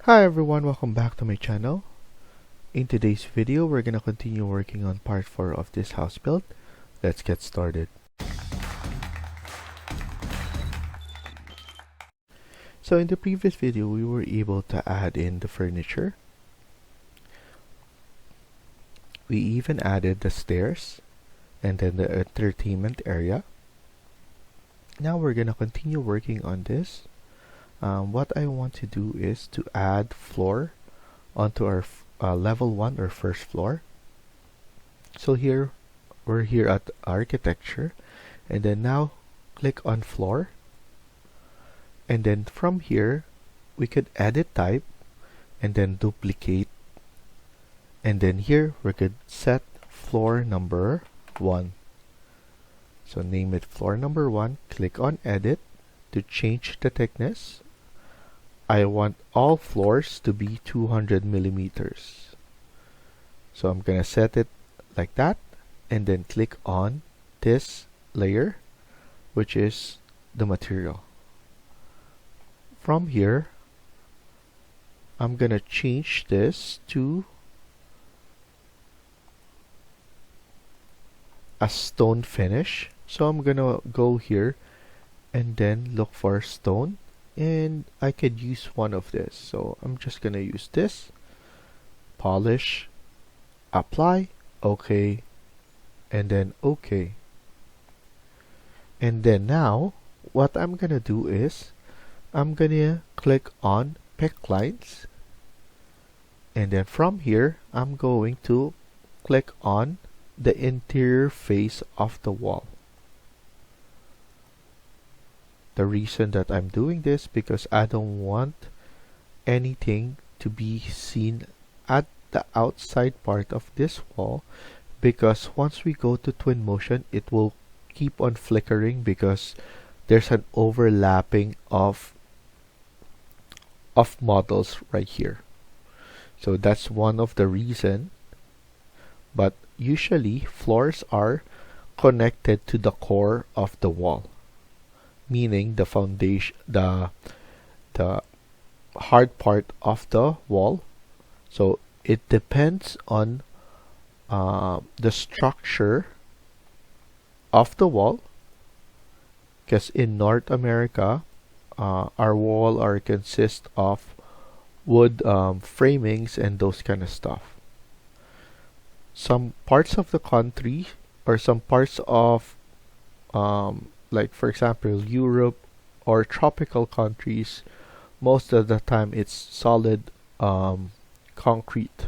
Hi everyone, welcome back to my channel. In today's video, we're gonna continue working on part 4 of this house build. Let's get started. So in the previous video, we were able to add in the furniture. We even added the stairs and then the entertainment area. Now we're gonna continue working on this. What I want to do is to add floor onto our level 1 or first floor. So here we're here at architecture, and then now click on floor, and then from here we could edit type and then duplicate, and then here we could set floor number 1. So name it floor number 1, click on edit to change the thickness. I want all floors to be 200 millimeters. So I'm gonna set it like that, and then click on this layer, which is the material. From here, I'm gonna change this to a stone finish. So I'm gonna go here and then look for stone, and I could use one of this. So I'm just gonna use this, polish, apply, OK, and then OK. And then now what I'm gonna do is I'm gonna click on pick lines, and then from here I'm going to click on the interior face of the wall. The reason that I'm doing this because I don't want anything to be seen at the outside part of this wall, because once we go to Twinmotion it will keep on flickering because there's an overlapping of models right here. So that's one of the reason, but usually floors are connected to the core of the wall, meaning the foundation, the hard part of the wall. So it depends on the structure of the wall, because in North America our wall are consist of wood framings and those kind of stuff. Some parts of the country, or some parts of like for example Europe or tropical countries, most of the time it's solid concrete.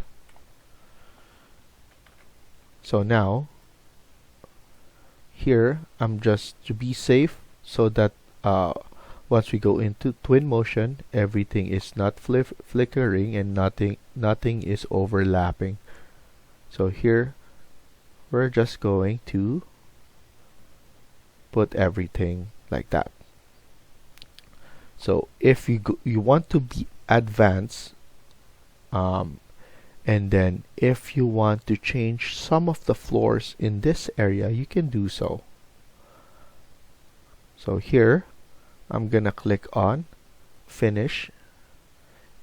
So now here I'm just to be safe, so that once we go into Twinmotion everything is not flickering and nothing is overlapping. So here we're just going to put everything like that. So if you want to be advanced, and then if you want to change some of the floors in this area, you can do so. So here I'm gonna click on finish,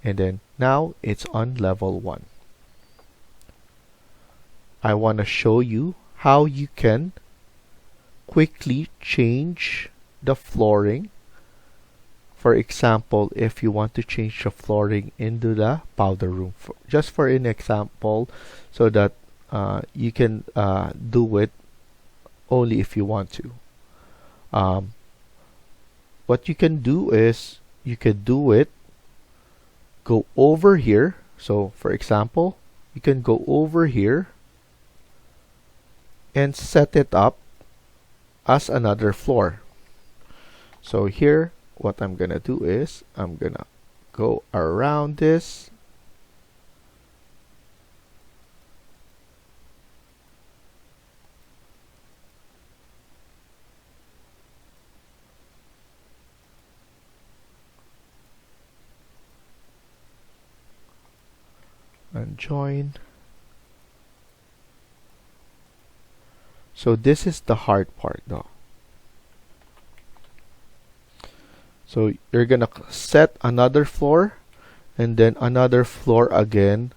and then now it's on level 1. I want to show you how you can quickly change the flooring. For example, if you want to change the flooring into the powder room, just for an example, so that you can do it only if you want to. What you can do is you could do it, go over here. So for example, you can go over here and set it up as another floor. So here what I'm gonna do is I'm gonna go around this, and join. So this is the hard part though. So you're gonna set another floor and then another floor again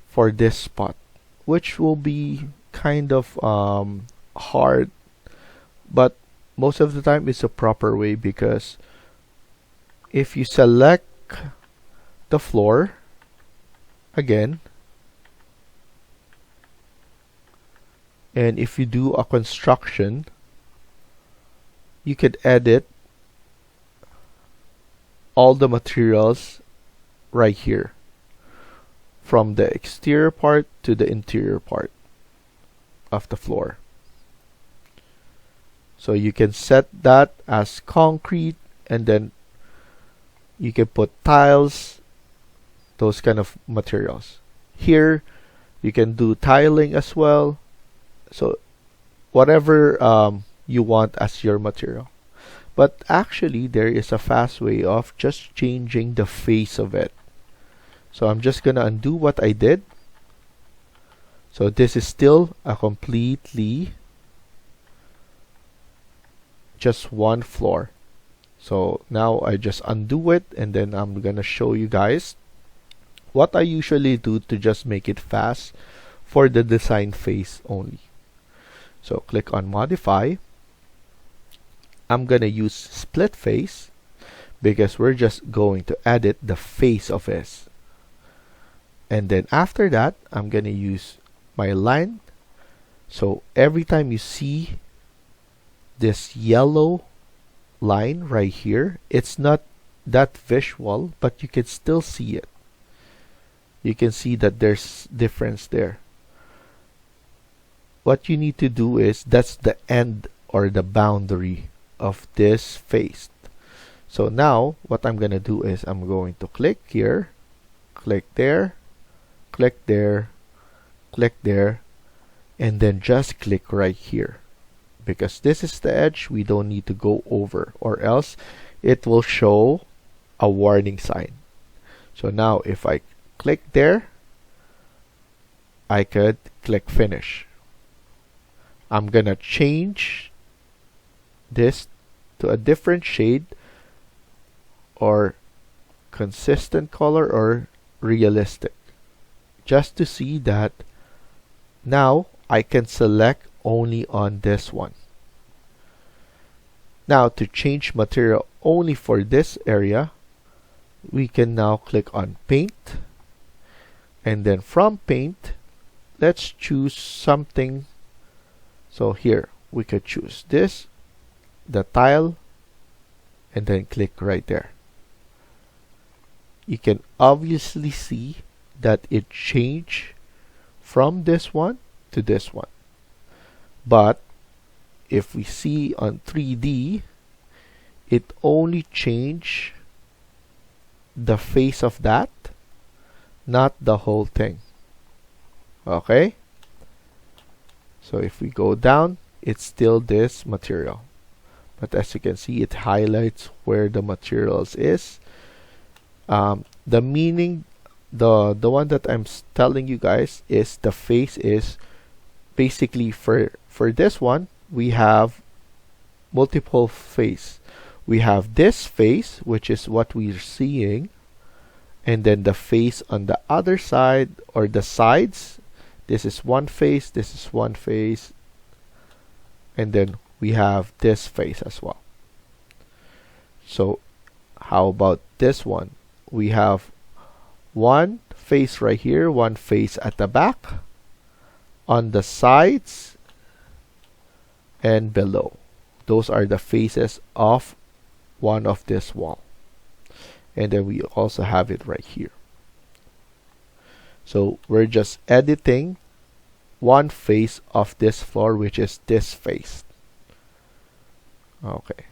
for this spot, which will be kind of hard, but most of the time it's a proper way, because if you select the floor again, and if you do a construction, you could edit all the materials right here, from the exterior part to the interior part of the floor. So you can set that as concrete, and then you can put tiles, those kind of materials. Here you can do tiling as well, so whatever you want as your material. But actually there is a fast way of just changing the face of it. So I'm just gonna undo what I did. So this is still a completely just one floor. So now I just undo it, and then I'm gonna show you guys what I usually do to just make it fast for the design phase only. So click on modify. I'm gonna use split face because we're just going to edit the face of this. And then after that, I'm gonna use my line. So every time you see this yellow line right here, it's not that visual, but you can still see it. You can see that there's difference there. What you need to do is, that's the end or the boundary of this face. So now what I'm gonna do is, I'm going to click here, click there, click there, click there, and then just click right here, because this is the edge. We don't need to go over, or else it will show a warning sign. So now if I click there, I could click finish. I'm gonna change this to a different shade, or consistent color, or realistic, just to see that now I can select only on this one. Now to change material only for this area, we can now click on paint, and then from paint, let's choose something. So here we could choose this, the tile, and then click right there. You can obviously see that it changed from this one to this one. But if we see on 3D, it only changed the face of that, not the whole thing. Okay? So if we go down, it's still this material. But as you can see, it highlights where the materials is. The meaning, the one that I'm telling you guys is, the face is basically for this one, we have multiple face. We have this face, which is what we're seeing, and then the face on the other side, or the sides. This is one face, this is one face, and then we have this face as well. So how about this one? We have one face right here, one face at the back, on the sides, and below. Those are the faces of one of this wall. And then we also have it right here. So we're just editing one face of this floor, which is this face. Okay,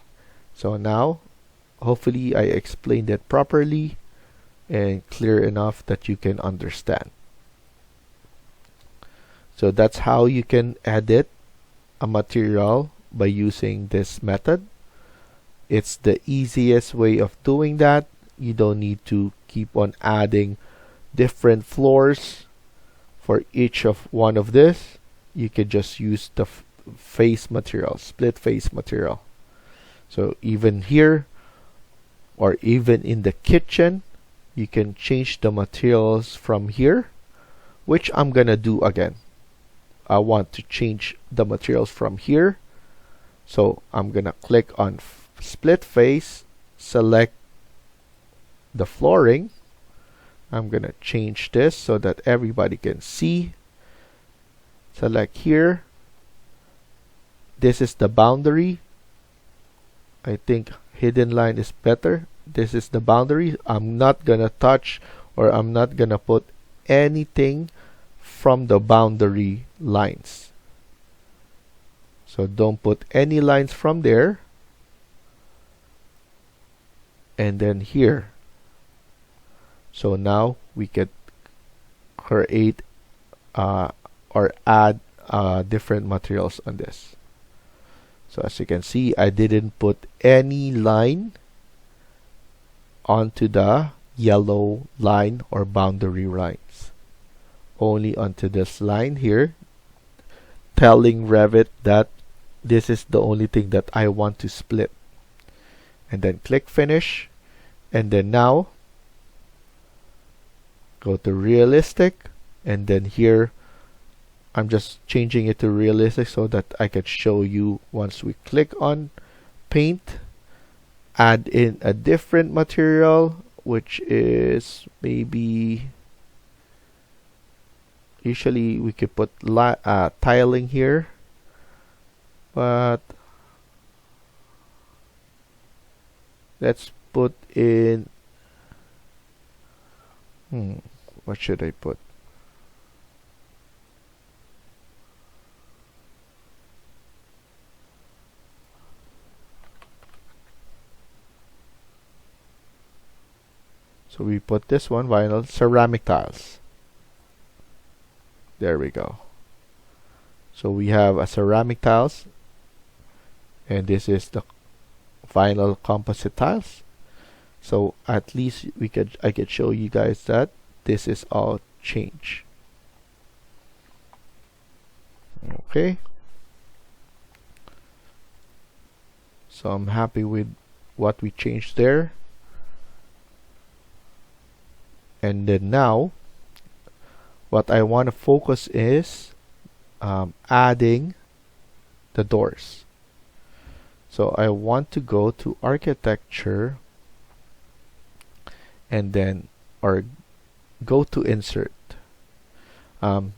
so now hopefully I explained it properly and clear enough that you can understand. So that's how you can edit a material by using this method. It's the easiest way of doing that. You don't need to keep on adding different floors for each of one of this. You can just use the face material, split face material. So even here, or even in the kitchen, you can change the materials from here, which I'm gonna do again. I want to change the materials from here. So I'm gonna click on split face, select the flooring. I'm gonna change this so that everybody can see. Select here. This is the boundary. I think hidden line is better. This is the boundary. I'm not gonna touch, or I'm not gonna put anything from the boundary lines. So don't put any lines from there. And then here. So now we can create or add different materials on this. So as you can see, I didn't put any line onto the yellow line or boundary lines. Only onto this line here, telling Revit that this is the only thing that I want to split. And then click finish. And then now go to realistic, and then here I'm just changing it to realistic so that I can show you. Once we click on paint, add in a different material, which is maybe, usually we could put tiling here, but let's put in, what should I put? So we put this one, vinyl ceramic tiles. There we go. So we have a ceramic tiles, and this is the vinyl composite tiles. So at least I could show you guys that this is all changed. Okay. So I'm happy with what we changed there. And then now, what I want to focus is adding the doors. So I want to go to architecture, and then, or go to insert.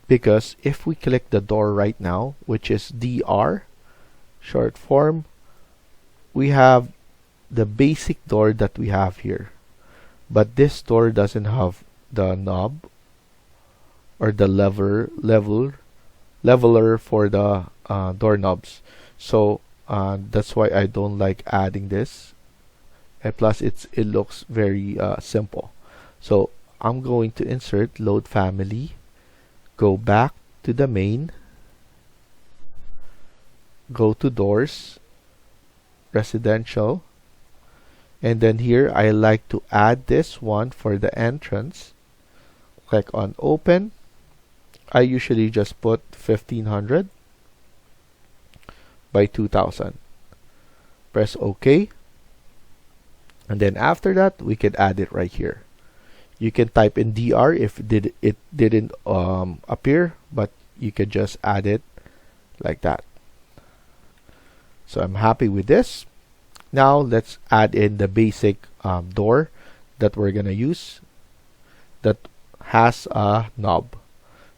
Because if we click the door right now, which is DR, short form, we have the basic door that we have here. But this door doesn't have the knob or the leveler for the doorknobs. So that's why I don't like adding this. And plus it looks very simple. So I'm going to insert load family, go back to the main, go to doors, residential, and then here I like to add this one for the entrance. Click on open. I usually just put 1500 by 2000. Press OK. And then after that, we can add it right here. You can type in DR if it didn't appear, but you can just add it like that. So I'm happy with this. Now let's add in the basic door that we're gonna use that has a knob.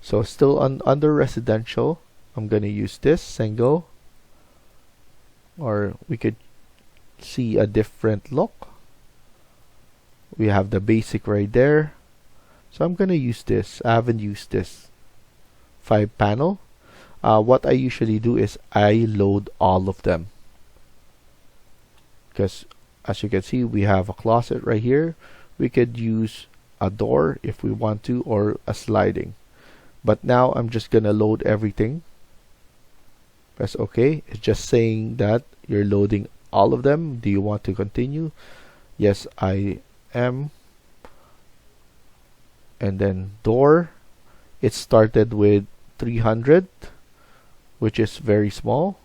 So still under residential, I'm gonna use this single, or we could see a different look. We have the basic right there. So I'm gonna use this. I haven't used this 5 panel. What I usually do is I load all of them, because as you can see, we have a closet right here. We could use a door if we want to, or a sliding. But now I'm just gonna load everything. Press OK. It's just saying that you're loading all of them. Do you want to continue? Yes, I am. And then door, it started with 300, which is very small.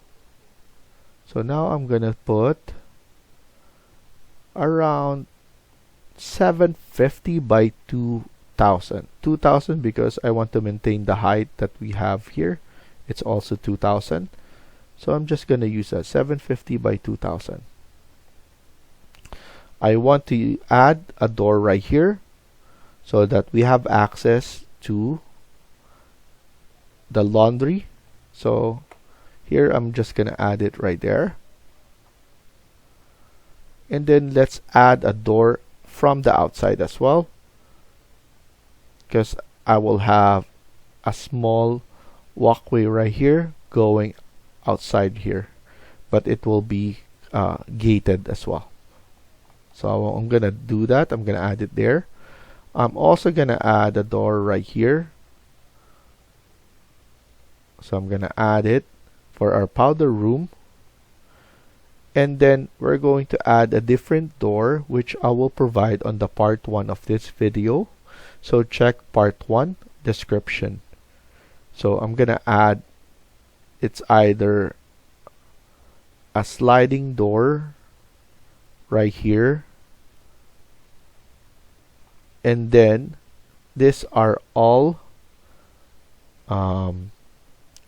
So now I'm gonna put around 750 by 2000. 2000 because I want to maintain the height that we have here. It's also 2000. So I'm just going to use a 750 by 2000. I want to add a door right here so that we have access to the laundry. So here I'm just going to add it right there. And then let's add a door from the outside as well, because I will have a small walkway right here going outside here, but it will be gated as well. So I'm gonna do that. I'm gonna add it there. I'm also gonna add a door right here. So I'm gonna add it for our powder room. And then we're going to add a different door, which I will provide on the part 1 of this video. So check part 1 description. So I'm gonna add, it's either a sliding door right here, and then these are all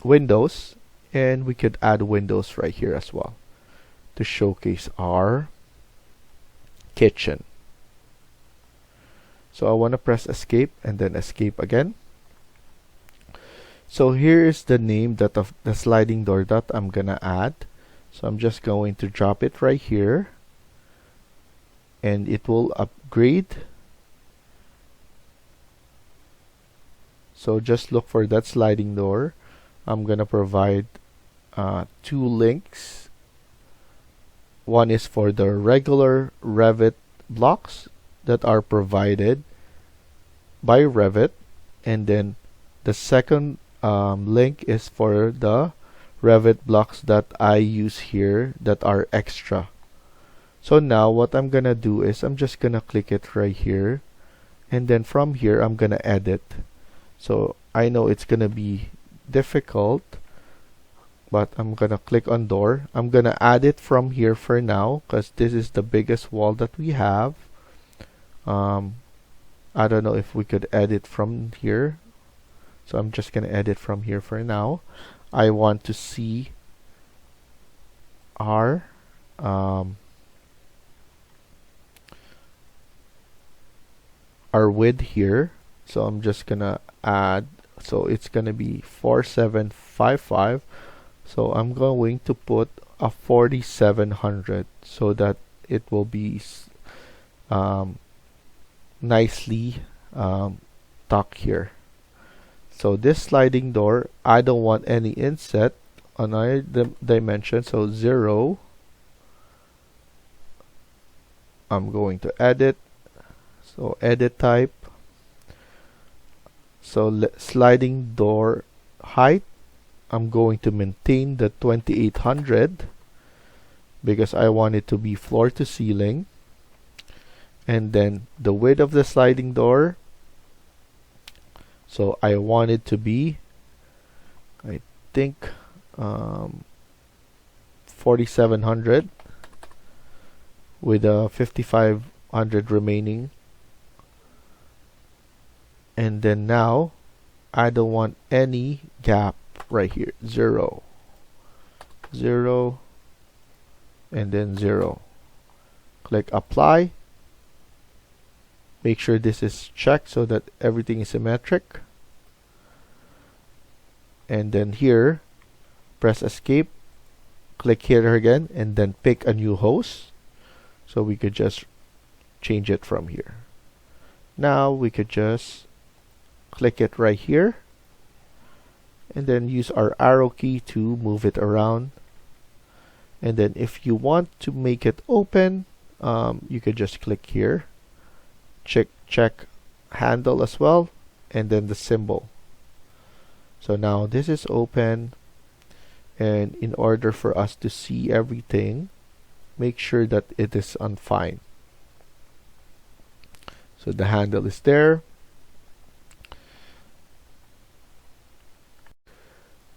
windows, and we could add windows right here as well to showcase our kitchen. So I want to press escape and then escape again. So here is the name that of the sliding door that I'm gonna add. So I'm just going to drop it right here, and it will upgrade. So just look for that sliding door. I'm gonna provide 2 links. One is for the regular Revit blocks that are provided by Revit, and then the second link is for the Revit blocks that I use here that are extra. So now what I'm gonna do is I'm just gonna click it right here, and then from here I'm gonna edit. So I know it's gonna be difficult, but I'm gonna click on door. I'm gonna add it from here for now because this is the biggest wall that we have. I don't know if we could edit from here, so I'm just gonna edit from here for now. I want to see our width here, so I'm just gonna add, so it's gonna be 4755. So I'm going to put a 4700 so that it will be nicely tucked here. So this sliding door, I don't want any inset on our dimension, so 0. I'm going to edit, so edit type. So sliding door height, I'm going to maintain the 2800 because I want it to be floor to ceiling. And then the width of the sliding door, so I want it to be, I think 4700 with a 5500 remaining. And then now I don't want any gap right here. 0, 0, and then 0. Click apply. Make sure this is checked so that everything is symmetric. And then here, press escape, click here again, and then pick a new host. So we could just change it from here. Now we could just click it right here, and then use our arrow key to move it around. And then if you want to make it open, you could just click here, check handle as well, and then the symbol. So now this is open, and in order for us to see everything, make sure that it is on fine. So the handle is there.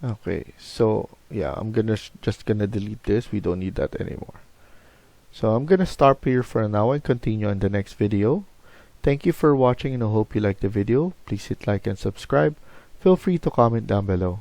Okay, so yeah, I'm just gonna delete this. We don't need that anymore. So I'm gonna stop here for now and continue on the next video. Thank you for watching and I hope you liked the video. Please hit like and subscribe. Feel free to comment down below.